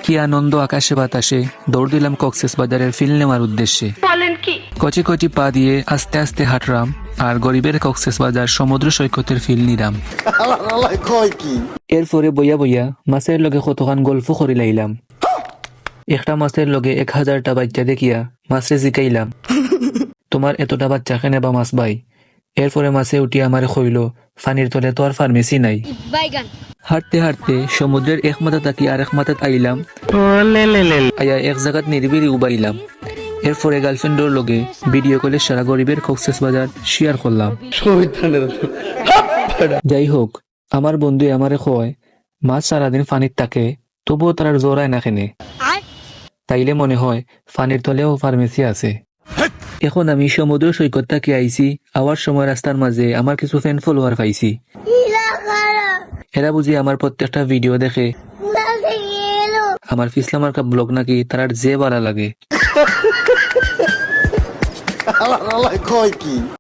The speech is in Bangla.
কি আনন্দ আকাশে বাতাসে, দৌড় দিলাম কক্সবাজারের ফিল নেওয়ার উদ্দেশ্যে। কচি কচি পা দিয়ে আস্তে আস্তে হাঁটরাম আর গরিবের কক্সবাজার সমুদ্র সৈকতের ফিল নিলাম। এরপরে বইয়া বইয়া মাছের লগে কতখান গল্প করি লাইলাম। একটা মাছের লগে 1000টা বাচ্চা দেখিয়া মাছরে জিকাইলাম, তোমার এতটা বাচ্চা কেনে বা মাছ ভাই? এরপরে মাছে উঠিয়া আমারে কইল, ফানির তলে তো আর ফার্মেসি নাই। হাঁটতে হাঁটতে সমুদ্রের এক মাথা থাকি আরেক মাথাত আইলাম, আয়া এক জায়গাত নিরিবিলি উবাইলাম। এরপরে গার্লফ্রেন্ডের লগে ভিডিও কলে সারা গরিবের কক্সবাজার শেয়ার করলাম। যাই হোক, আমার বন্ধু আমারে কয় মাছ সারাদিন ফানির থাকে তবুও তার জোরায় না খেনে, তাইলে মনে হয় ফানির তলেও ফার্মেসি আছে। এখন আমি সমুদ্র সৈকত থাকি আইছি, আওয়ার সময় রাস্তার মাঝে আমার কিছু ফ্যান ফলোয়ার পাইছি। এরা বুঝি আমার প্রত্যেকটা ভিডিও দেখে আমার ফিসলামার কা ব্লগ নাকি তার যে ভালো লাগে।